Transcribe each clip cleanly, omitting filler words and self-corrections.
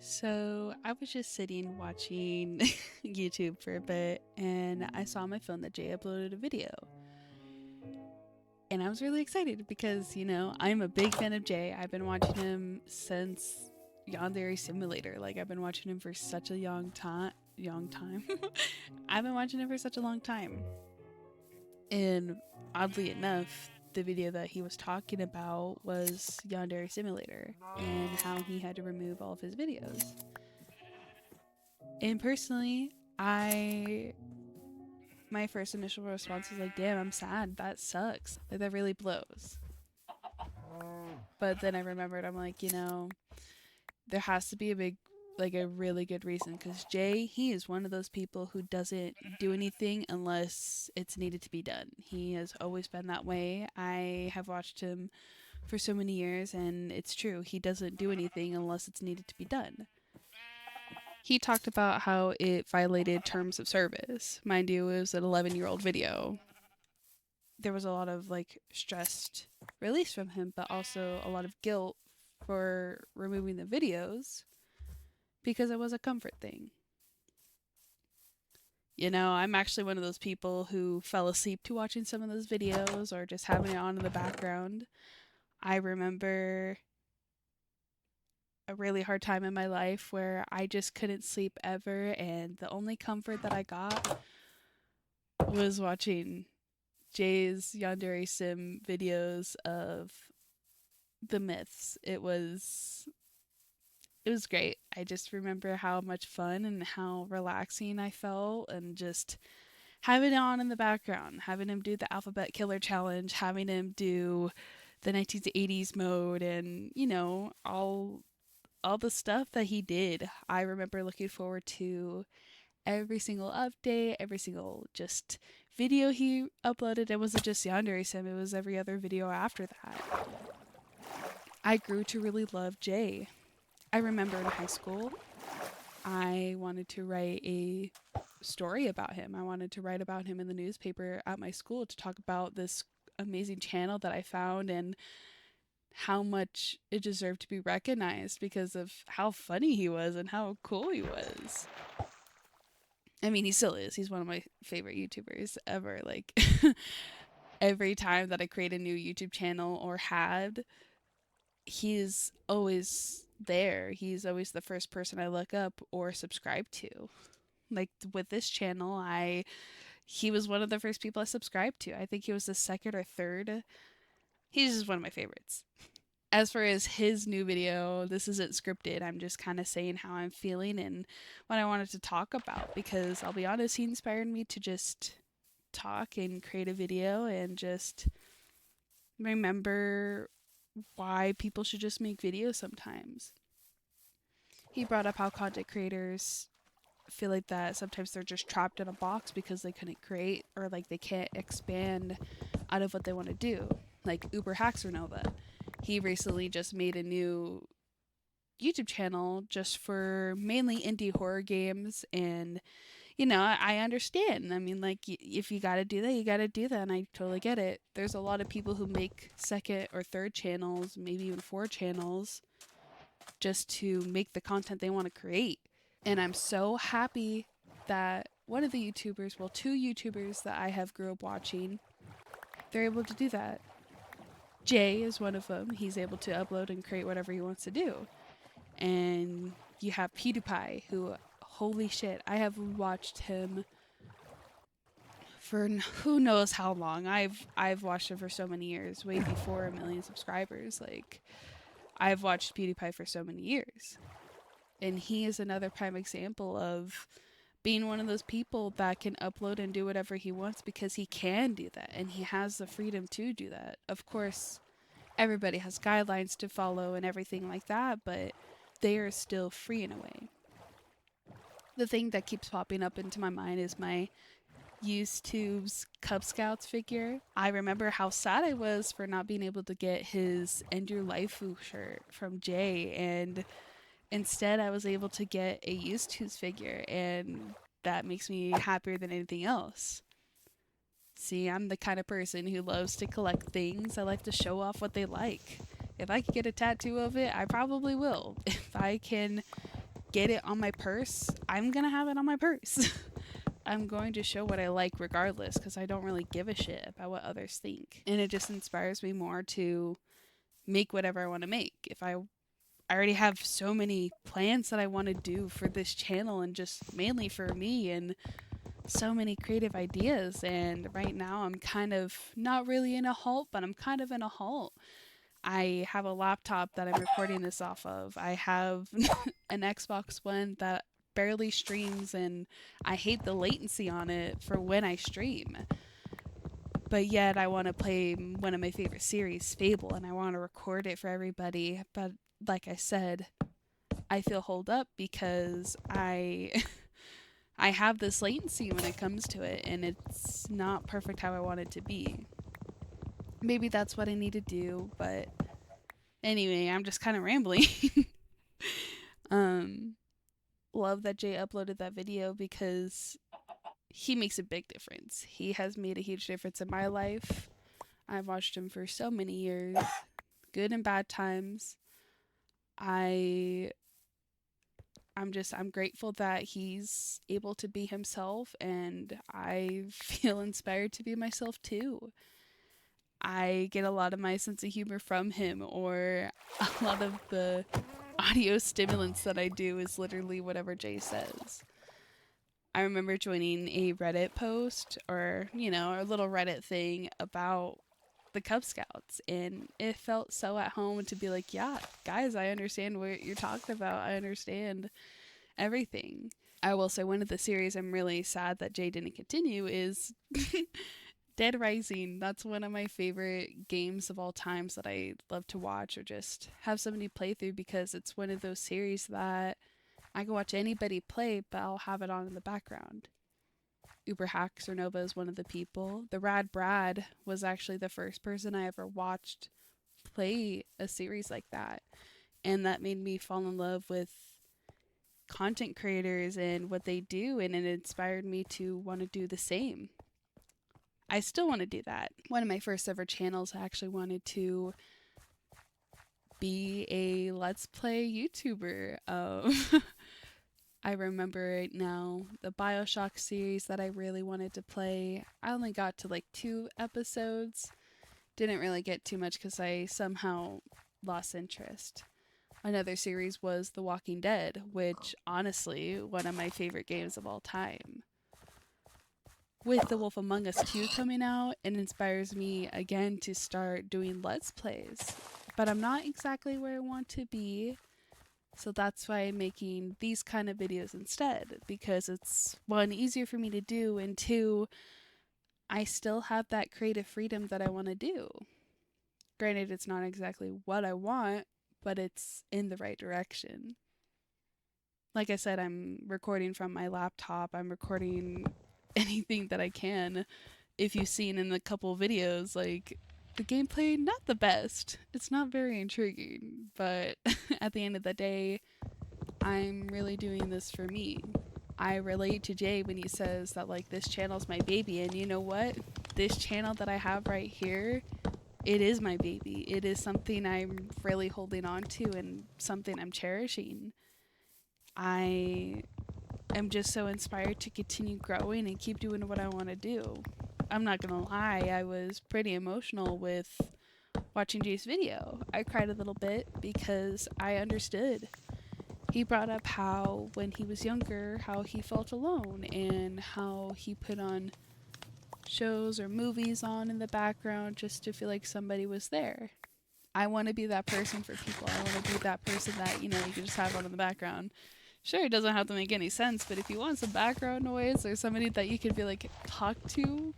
So I was just sitting watching YouTube for a bit and I saw on my phone that Jay uploaded a video. And I was really excited because, I'm a big fan of Jay. I've been watching him since Yandere Simulator. Like I've been watching him for such a young time. I've been watching him for such a long time. And oddly enough, the video that he was talking about was Yandere Simulator and how he had to remove all of his videos. And personally, I my first initial response was like, "Damn, I'm sad. That sucks. Like that really blows." But then I remembered, I'm like, there has to be a really good reason because Jay, he is one of those people who doesn't do anything unless it's needed to be done. He has always been that way. I have watched him for so many years, and it's true. He doesn't do anything unless it's needed to be done. He talked about how it violated terms of service. Mind you, it was an 11-year-old video. There was a lot of stressed release from him, but also a lot of guilt for removing the videos because it was a comfort thing. I'm actually one of those people who fell asleep to watching some of those videos or just having it on in the background. I remember a really hard time in my life where I just couldn't sleep ever, and the only comfort that I got was watching Jay's Yandere Sim videos of the myths. It was great. I just remember how much fun and how relaxing I felt, and just having it on in the background, having him do the alphabet killer challenge, having him do the 1980s mode, and all the stuff that he did. I remember looking forward to every single update, every single just video he uploaded. It wasn't just Yandere Sim, it was every other video after that. I grew to really love Jay. I remember in high school, I wanted to write a story about him. I wanted to write about him in the newspaper at my school to talk about this amazing channel that I found and how much it deserved to be recognized because of how funny he was and how cool he was. I mean, he still is. He's one of my favorite YouTubers ever. Like, every time that I create a new YouTube channel or had, he's always there. He's always the first person I look up or subscribe to. Like with this channel, he was one of the first people I subscribed to. I think he was the second or third. He's just one of my favorites. As far as his new video, this isn't scripted. I'm just kind of saying how I'm feeling and what I wanted to talk about because I'll be honest, he inspired me to just talk and create a video and just remember why people should just make videos sometimes. He brought up how content creators feel like that sometimes they're just trapped in a box because they couldn't create or like they can't expand out of what they want to do. Like Uber Hacks or Nova. He recently just made a new YouTube channel just for mainly indie horror games, and I understand. I mean, like, if you gotta do that, you gotta do that, and I totally get it. There's a lot of people who make second or third channels, maybe even four channels, just to make the content they want to create. And I'm so happy that one of the YouTubers, well, two YouTubers that I have grew up watching, they're able to do that. Jay is one of them. He's able to upload and create whatever he wants to do. And you have PewDiePie, who, holy shit, I have watched him for who knows how long. I've watched him for so many years, way before 1 million subscribers. Like, I've watched PewDiePie for so many years. And he is another prime example of being one of those people that can upload and do whatever he wants because he can do that and he has the freedom to do that. Of course, everybody has guidelines to follow and everything like that, but they are still free in a way. The thing that keeps popping up into my mind is my used Kubz Scouts figure. I remember how sad I was for not being able to get his End Your Life shirt from Jay, and instead I was able to get a used Two's figure, and that makes me happier than anything else. See, I'm the kind of person who loves to collect things. I like to show off what they like. If I could get a tattoo of it, I probably will. If I can get it on my purse, I'm gonna have it on my purse. I'm going to show what I like regardless, because I don't really give a shit about what others think. And it just inspires me more to make whatever I want to make. I already have so many plans that I want to do for this channel, and just mainly for me, and so many creative ideas. And right now I'm kind of not really in a halt, but I'm kind of in a halt. I have a laptop that I'm recording this off of. I have an Xbox One that barely streams, and I hate the latency on it for when I stream. But yet I want to play one of my favorite series, Fable, and I want to record it for everybody. But like I said, I feel holed up because I have this latency when it comes to it, and it's not perfect how I want it to be. Maybe that's what I need to do, but anyway, I'm just kind of rambling. um Love that Jay uploaded that video, because he makes a big difference. He has made a huge difference in my life. I've watched him for so many years, good and bad times. I I'm grateful that he's able to be himself, and I feel inspired to be myself too. I get a lot of my sense of humor from him, or a lot of the audio stimulants that I do is literally whatever Jay says. I remember joining a Reddit post, or, a little Reddit thing about the Kubz Scouts, and it felt so at home to be like, yeah, guys, I understand what you're talking about. I understand everything. I will say one of the series I'm really sad that Jay didn't continue is Dead Rising. That's one of my favorite games of all times that I love to watch or just have somebody play through, because it's one of those series that I can watch anybody play, but I'll have it on in the background. Uber Hacks or Nova is one of the people. The Rad Brad was actually the first person I ever watched play a series like that. And that made me fall in love with content creators and what they do, and it inspired me to want to do the same. I still want to do that. One of my first ever channels, I actually wanted to be a Let's Play YouTuber. I remember right now the Bioshock series that I really wanted to play. I only got to like 2 episodes. Didn't really get too much because I somehow lost interest. Another series was The Walking Dead, which honestly, one of my favorite games of all time. With The Wolf Among Us 2 coming out, it inspires me again to start doing Let's Plays. But I'm not exactly where I want to be. So that's why I'm making these kind of videos instead, because it's, 1, easier for me to do, and 2, I still have that creative freedom that I want to do. Granted, it's not exactly what I want, but it's in the right direction. Like I said, I'm recording from my laptop. I'm recording anything that I can. If you've seen in a couple videos, like, the gameplay, not the best. It's not very intriguing, but at the end of the day, I'm really doing this for me. I relate to Jay when he says that, like, this channel's my baby, and you know what? This channel that I have right here, it is my baby. It is something I'm really holding on to and something I'm cherishing. I am just so inspired to continue growing and keep doing what I want to do. I'm not gonna lie, I was pretty emotional with watching Jay's video. I cried a little bit because I understood. He brought up how when he was younger, how he felt alone, and how he put on shows or movies on in the background just to feel like somebody was there. I want to be that person for people. I want to be that person that, you can just have on in the background. Sure, it doesn't have to make any sense, but if you want some background noise or somebody that you can be like, talk to,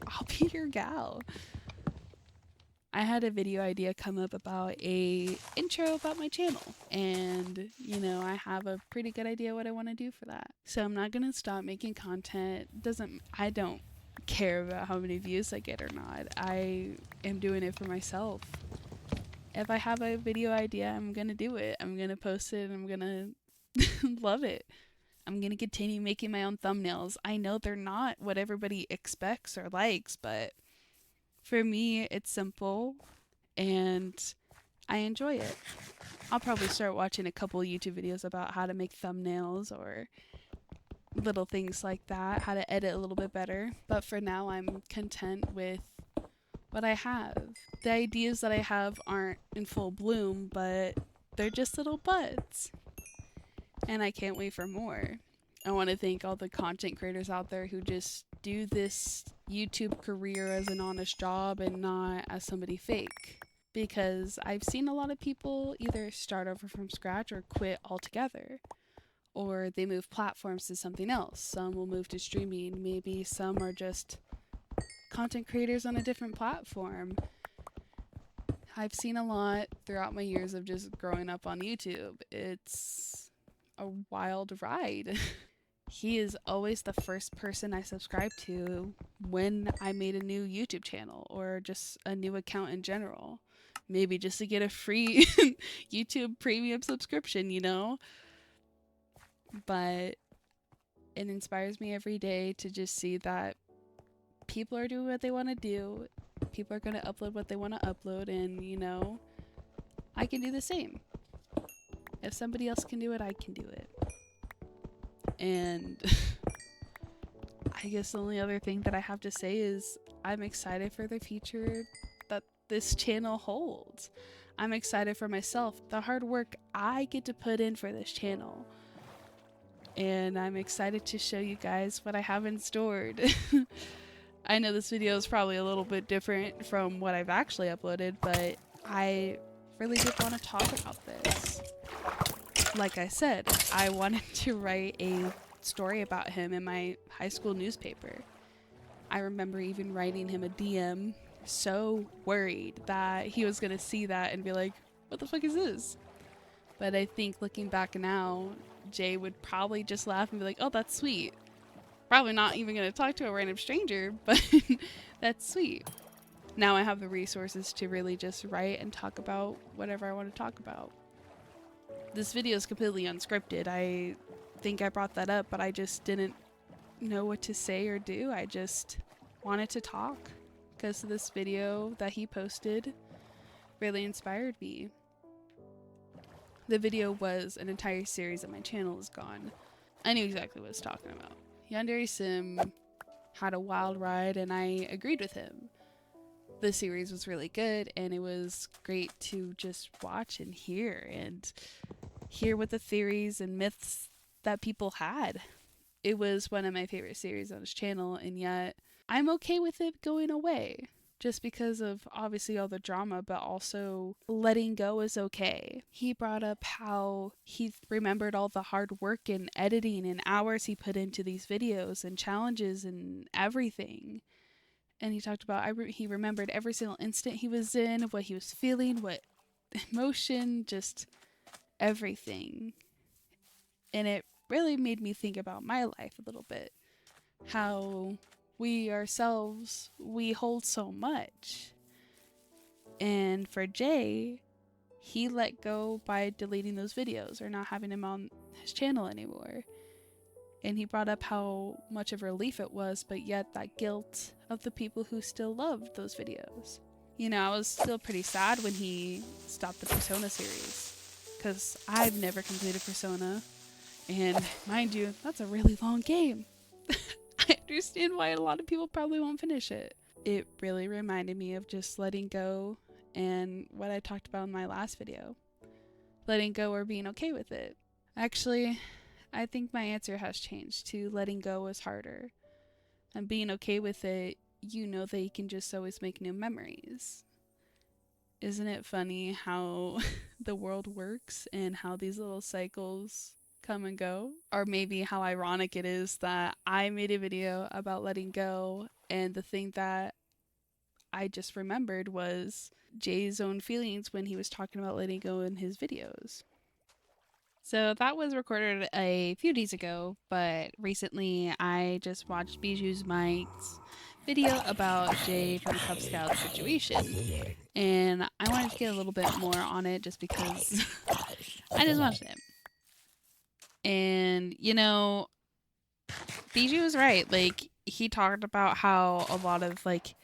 I'll be your gal. I had a video idea come up about a intro about my channel, and I have a pretty good idea what I want to do for that. So I'm not gonna stop making content. I don't care about how many views I get or not. I am doing it for myself. If I have a video idea, I'm gonna do it. I'm gonna post it, and I'm gonna love it. I'm gonna continue making my own thumbnails. I know they're not what everybody expects or likes, but for me, it's simple, and I enjoy it. I'll probably start watching a couple YouTube videos about how to make thumbnails or little things like that, how to edit a little bit better. But for now, I'm content with what I have. The ideas that I have aren't in full bloom, but they're just little buds. And I can't wait for more. I want to thank all the content creators out there who just do this YouTube career as an honest job and not as somebody fake. Because I've seen a lot of people either start over from scratch or quit altogether. Or they move platforms to something else. Some will move to streaming. Maybe some are just content creators on a different platform. I've seen a lot throughout my years of just growing up on YouTube. It's a wild ride. He is always the first person I subscribe to when I made a new YouTube channel or just a new account in general. Maybe just to get a free YouTube premium subscription, you know? But it inspires me every day to just see that people are doing what they want to do. People are going to upload what they want to upload, and, you know, I can do the same. If somebody else can do it, I can do it. And I guess the only other thing that I have to say is I'm excited for the future that this channel holds. I'm excited for myself, the hard work I get to put in for this channel. And I'm excited to show you guys what I have in store. I know this video is probably a little bit different from what I've actually uploaded, but I really did want to talk about this. Like I said, I wanted to write a story about him in my high school newspaper. I remember even writing him a DM, so worried that he was going to see that and be like, what the fuck is this? But I think looking back now, Jay would probably just laugh and be like, oh, that's sweet. Probably not even going to talk to a random stranger, but that's sweet. Now I have the resources to really just write and talk about whatever I want to talk about. This video is completely unscripted. I think I brought that up, but I just didn't know what to say or do. I just wanted to talk because this video that he posted really inspired me. The video was an entire series that my channel is gone. I knew exactly what I was talking about. Yandere Sim had a wild ride and I agreed with him. The series was really good and it was great to just watch and hear what the theories and myths that people had. It was one of my favorite series on his channel, and yet I'm okay with it going away just because of obviously all the drama, but also letting go is okay. He brought up how he remembered all the hard work and editing and hours he put into these videos and challenges and everything. And he talked about he remembered every single instant he was in, what he was feeling, what emotion, just everything. And it really made me think about my life a little bit. How we ourselves, we hold so much. And for Jay, he let go by deleting those videos or not having him on his channel anymore. And he brought up how much of a relief it was, but yet that guilt of the people who still loved those videos. You know, I was still pretty sad when he stopped the Persona series, because I've never completed Persona. And mind you, that's a really long game. I understand why a lot of people probably won't finish it. It really reminded me of just letting go and what I talked about in my last video. Letting go or being okay with it. Actually, I think my answer has changed to letting go is harder. And being okay with it, you know that you can just always make new memories. Isn't it funny how the world works and how these little cycles come and go? Or maybe how ironic it is that I made a video about letting go, and the thing that I just remembered was Jay's own feelings when he was talking about letting go in his videos. So that was recorded a few days ago, but recently I just watched Bijou's Mike's video about Jay from the Kubz Scouts situation. And I wanted to get a little bit more on it just because I just watched it. And, you know, Bijou was right. Like, he talked about how a lot of, like,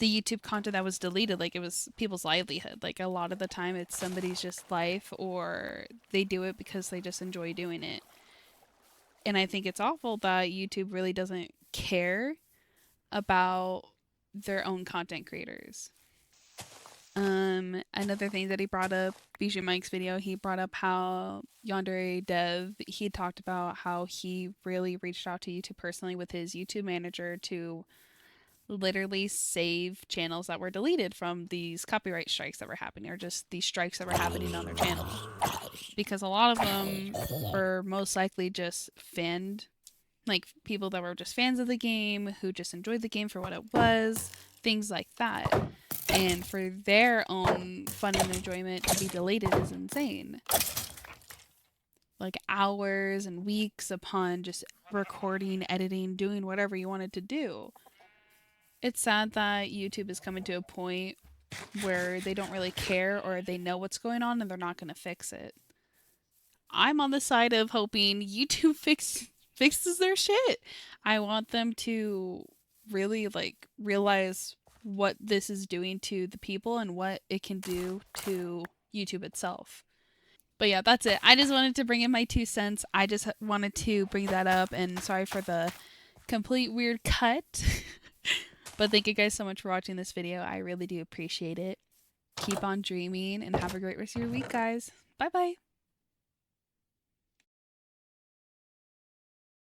the YouTube content that was deleted, like it was people's livelihood. Like a lot of the time it's somebody's just life, or they do it because they just enjoy doing it. And I think it's awful that YouTube really doesn't care about their own content creators. Another thing that he brought up, Bijou Mike's video, he brought up how Yandere Dev, he talked about how he really reached out to YouTube personally with his YouTube manager to literally save channels that were deleted from these copyright strikes that were happening, or just these strikes that were happening on their channel. Because a lot of them were most likely just like people that were just fans of the game, who just enjoyed the game for what it was, things like that. And for their own fun and enjoyment to be deleted is insane. Like hours and weeks upon just recording, editing, doing whatever you wanted to do. It's sad that YouTube is coming to a point where they don't really care, or they know what's going on and they're not going to fix it. I'm on the side of hoping YouTube fixes their shit. I want them to really like realize what this is doing to the people and what it can do to YouTube itself. But yeah, that's it. I just wanted to bring in my 2 cents. I just wanted to bring that up, and sorry for the complete weird cut. But thank you guys so much for watching this video. I really do appreciate it. Keep on dreaming and have a great rest of your week, guys. Bye bye.